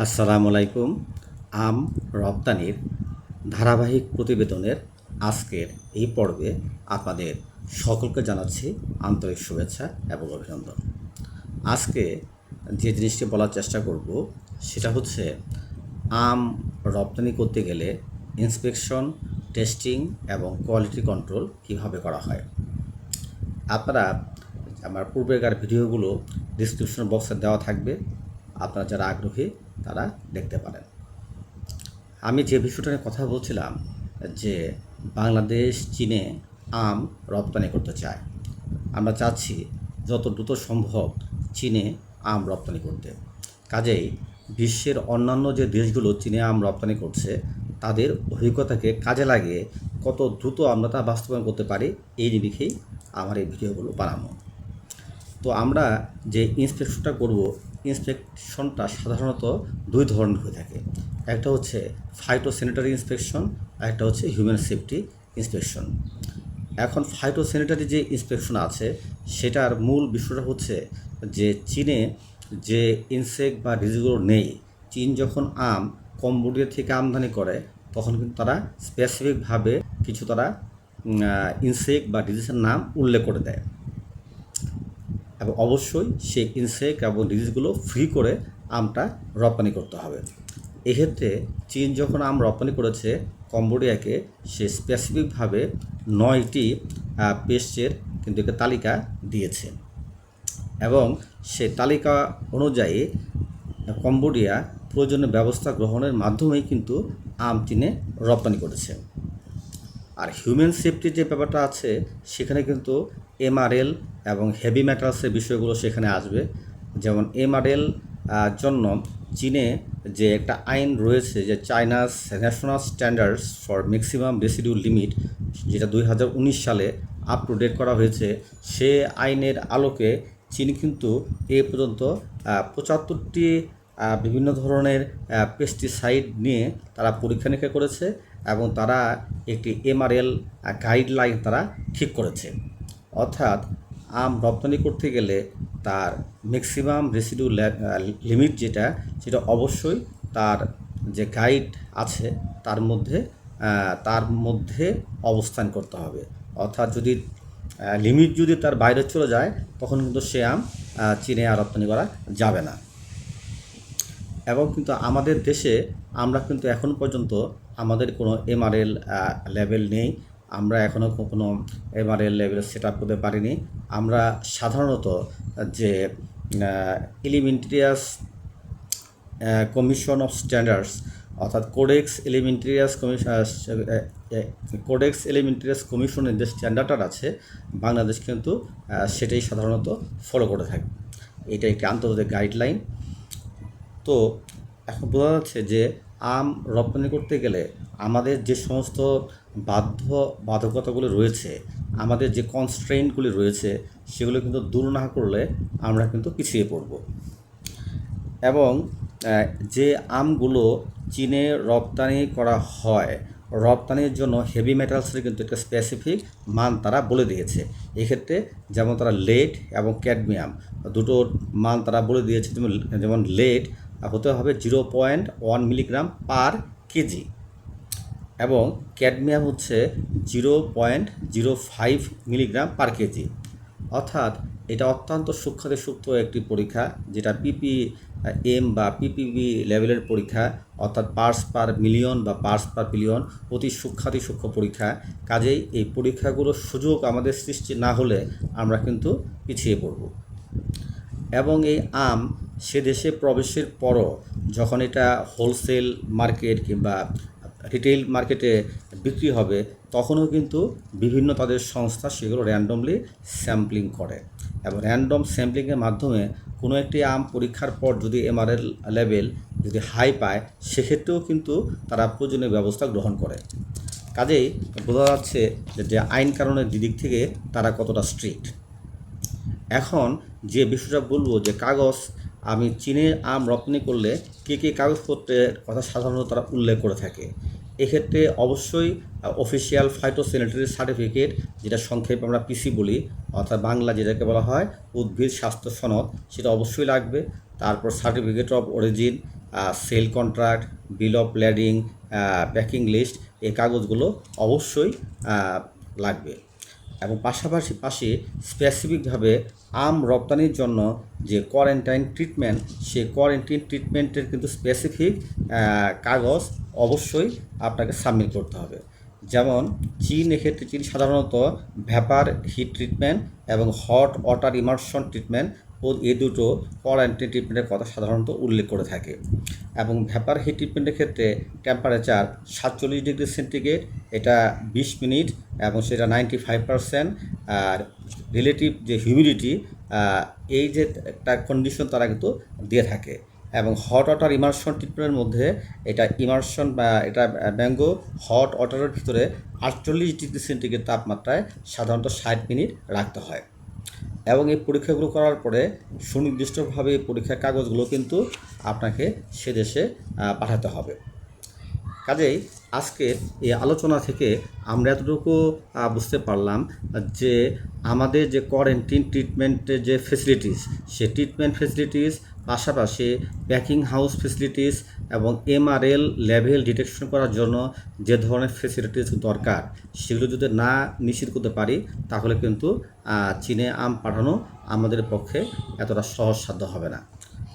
আসসালামু আলাইকুম। আম রপ্তানির ধারাবাহিক প্রতিবেদনের আজকের এই পর্বে আপনাদের সকলকে জানাচ্ছি আন্তরিক শুভেচ্ছা এবং অভিনন্দন। আজকে যে জিনিসটি বলার চেষ্টা করব সেটা হচ্ছে আম রপ্তানি করতে গেলে ইন্সপেকশন, টেস্টিং এবং কোয়ালিটি কন্ট্রোল কীভাবে করা হয়। আপনারা আমার পূর্বেকার ভিডিওগুলো ডিসক্রিপশন বক্সে দেওয়া থাকবে, আপনারা যারা আগ্রহী তারা দেখতে পারেন। আমি যে বিষয়টা নিয়ে কথা বলছিলাম যে বাংলাদেশ চীনে আম রপ্তানি করতে চায়। আমরা চাচ্ছি যত দ্রুত সম্ভব চীনে আম রপ্তানি করতে। কাজেই বিশ্বের অন্যান্য যে দেশগুলো চীনে আম রপ্তানি করছে তাদের অভিজ্ঞতাকে কাজে লাগিয়ে কত দ্রুত আমরা তা বাস্তবায়ন করতে পারি এই নিরিখেই আমার এই ভিডিওগুলো বানানো। তো আমরা যে ইন্সপেকশনটা করব, ইন্সপেকশনটা সাধারণত দুই ধরনের হয়ে থাকে। একটা হচ্ছে ফাইটোস্যানিটারি ইন্সপেকশন, আর একটা হচ্ছে হিউম্যান সেফটি ইন্সপেকশন। এখন ফাইটোস্যানিটারি যে ইন্সপেকশন আছে সেটার মূল বিষয়টা হচ্ছে যে চীনে যে ইনসেক্ট বা ডিজিজগুলো নেই, চীন যখন আম কম্বোডিয়া থেকে আমদানি করে তখন কিন্তু তারা স্পেসিফিকভাবে কিছু তারা ইনসেক্ট বা ডিজিজের নাম উল্লেখ করে দেয় এবং অবশ্যই সেই ইনসেক্ট এবং ডিজিজগুলো ফ্রি করে আমটা রপ্তানি করতে হবে। এক্ষেত্রে চীন যখন আম রপ্তানি করেছে কম্বোডিয়াকে, সে স্পেসিফিকভাবে 9টি পেস্টের কিন্তু একটা তালিকা দিয়েছে এবং সেই তালিকা অনুযায়ী কম্বোডিয়া প্রয়োজনীয় ব্যবস্থা গ্রহণের মাধ্যমেই কিন্তু আম চীনে রপ্তানি করেছে। আর হিউম্যান সেফটির যে ব্যাপারটা আছে সেখানে কিন্তু এমআরএল এবং হেভি মেটালসের বিষয়গুলো সেখানে আসবে। যেমন এমআরএল জন্য চীনে যে একটা আইন রয়েছে, যে চায়নাস national standards for maximum residue limit, যেটা 2019 সালে আপ টু ডেট করা হয়েছে, সে আইনের আলোকে চীন কিন্তু এ পর্যন্ত 75টি বিভিন্ন ধরনের পেস্টিসাইড নিয়ে তারা পরীক্ষা নিরীক্ষা করেছে এবং তারা একটি এমআরএল গাইডলাইন তারা ঠিক করেছে। অর্থাৎ আম রপ্তানি করতে গেলে তার ম্যাক্সিমাম রেসিডিউ লিমিট সেটা অবশ্যই তার যে গাইড আছে তার মধ্যে অবস্থান করতে হবে। অর্থাৎ যদি লিমিট যদি তার বাইরে চলে যায় তখন কিন্তু সে আম চীনে আর রপ্তানি করা যাবে না। এবং কিন্তু আমাদের দেশে আমরা কিন্তু এখন পর্যন্ত আমাদের কোনো এমআরএল লেভেল নেই, আমরা এখনও কোনো এমআরএল লেভেল সেট আপ করতে পারিনি। আমরা সাধারণত যে এলিমেন্টারিয়াস কমিশন অফ স্ট্যান্ডার্ডস অর্থাৎ কোডেক্স এলিমেন্টারিয়াস কমিশনের যে স্ট্যান্ডার্ডটা আছে বাংলাদেশ কিন্তু সেটাই সাধারণত ফলো করে থাকে। এটা একটি আন্তর্জাতিক গাইডলাইন। তো এখন বোঝা যাচ্ছে যে আম রপ্তানি করতে গেলে আমাদের যে সমস্ত বাধ্যবাধকতাগুলি রয়েছে, আমাদের যে কনস্ট্রেইনগুলি রয়েছে, সেগুলো কিন্তু দূর না করলে আমরা কিন্তু পিছিয়ে পড়ব। এবং যে আমগুলো চীনে রপ্তানি করা হয়, রপ্তানির জন্য হেভি মেটালসের কিন্তু একটা স্পেসিফিক মান তারা বলে দিয়েছে। এক্ষেত্রে যেমন তারা লেড এবং ক্যাডমিয়াম দুটোর মান তারা বলে দিয়েছে। যেমন লেড হতে হবে 0.1 মিলিগ্রাম পার কেজি এবং ক্যাডমিয়াম হচ্ছে 0.05 মিলিগ্রাম পার কেজি। অর্থাৎ এটা অত্যন্ত সূক্ষ্ম একটি পরীক্ষা, যেটা পিপিএম বা পিপিবি লেভেলের পরীক্ষা, অর্থাৎ পার্টস পার মিলিয়ন বা পার্টস পার বিলিয়ন, অতি সূক্ষ্ম পরীক্ষা। কাজেই এই পরীক্ষাগুলোর সুযোগ আমাদের সৃষ্টি না হলে আমরা কিন্তু পিছিয়ে পড়ব। এবং এই আম সে দেশে প্রবেশের পরও যখন এটা হোলসেল মার্কেট কিংবা রিটেইল মার্কেটে বিক্রি হবে তখনও কিন্তু বিভিন্ন তাদের সংস্থা সেগুলো র্যান্ডমলি স্যাম্পলিং করে এবং র্যান্ডম স্যাম্পলিংয়ের মাধ্যমে কোনো একটি আম পরীক্ষার পর যদি এমআরএল লেভেল যদি হাই পায় সেক্ষেত্রেও কিন্তু তারা প্রয়োজনীয় ব্যবস্থা গ্রহণ করে। কাজেই বোঝা যাচ্ছে যে আইন কানুনের দিক থেকে তারা কতটা স্ট্রিক্ট। এখন যে বিষয়টা বলবো যে কাগজ, আমি চীনের আম রপ্তানি করলে কী কাগজপত্রের কথা সাধারণত তারা উল্লেখ করে থাকে। এক্ষেত্রে অবশ্যই অফিসিয়াল ফাইটোস্যানিটারি সার্টিফিকেট, যেটা সংক্ষেপে আমরা পিসি বলি, অর্থাৎ বাংলা যেটাকে বলা হয় উদ্ভিদ স্বাস্থ্য সনদ, সেটা অবশ্যই লাগবে। তারপর certificate of origin sale contract, bill of lading, packing list, এই কাগজগুলো অবশ্যই লাগবে। এবং পাশে স্পেসিফিকভাবে আম রপ্তানির জন্য যে কোয়ারেন্টাইন ট্রিটমেন্ট, সেই কোয়ারেন্টাইন ট্রিটমেন্টের কিন্তু স্পেসিফিক কাগজ অবশ্যই আপনাকে সাবমিট করতে হবে। যেমন এক্ষেত্রে চীন সাধারণত ভ্যাপার হিট ট্রিটমেন্ট এবং হট ওয়াটার ইমার্শন ট্রিটমেন্ট এই দুটো কোয়ারেন্টাইন ট্রিটমেন্টের কথা সাধারণত উল্লেখ করে থাকে। এবং ভ্যাপার হিট ট্রিটমেন্টের ক্ষেত্রে টেম্পারেচার 47°C, এটা 20 মিনিট, এবং সেটা 95%। আর রিলেটিভ যে হিউমিডিটি, এই যে একটা কন্ডিশন তারা কিন্তু দিয়ে থাকে। এবং হট ওয়াটার ইমার্শন ট্রিটমেন্টের মধ্যে এটা ইমার্শন বা এটা ম্যাঙ্গো হট ওয়াটারের ভিতরে 48°C তাপমাত্রায় সাধারণত 60 মিনিট রাখতে হয়। এবং এই পরীক্ষাগুলো করার পরে সুনির্দিষ্টভাবে এই পরীক্ষার কাগজগুলো কিন্তু আপনাকে সে দেশে পাঠাতে হবে। কাজেই আজকের এই আলোচনা থেকে আমরা এতটুকু বুঝতে পারলাম যে আমাদের যে কোয়ারেন্টিন ট্রিটমেন্টের যে ফেসিলিটিস, সে ট্রিটমেন্ট ফেসিলিটিস পাশাপাশি প্যাকিং হাউস ফেসিলিটিস এবং MRL লেভেল ডিটেকশন করার জন্য যে ধরনের ফেসিলিটিস দরকার, সেগুলো যদি না নিশ্চিত করতে পারি তাহলে কিন্তু চীনে আম পাঠানো আমাদের পক্ষে এতটা সহজসাধ্য হবে না,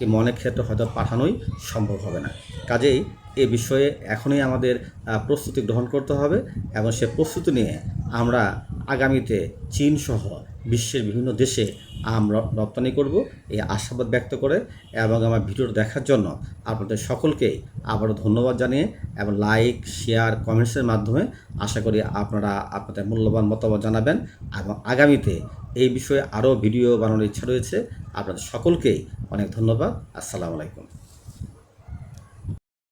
এই অনেক ক্ষেত্রে হয়তো পাঠানোই সম্ভব হবে না। কাজেই এ বিষয়ে এখনই আমাদের প্রস্তুতি গ্রহণ করতে হবে, এবং সে প্রস্তুতি নিয়ে আমরা আগামীতে চীন সহ বিশ্বের বিভিন্ন দেশে আম রপ্তানি করব, এই আশাবাদ ব্যক্ত করে এবং আমার ভিডিওটা দেখার জন্য আপনাদের সকলকেই আবারও ধন্যবাদ জানিয়ে এবং লাইক, শেয়ার, কমেন্টসের মাধ্যমে আশা করি আপনারা আপনাদের মূল্যবান মতামত জানাবেন। এবং আগামীতে এই বিষয়ে আরও ভিডিও বানানোর ইচ্ছা রয়েছে। আপনাদের সকলকেই অনেক ধন্যবাদ। আসসালামু আলাইকুম।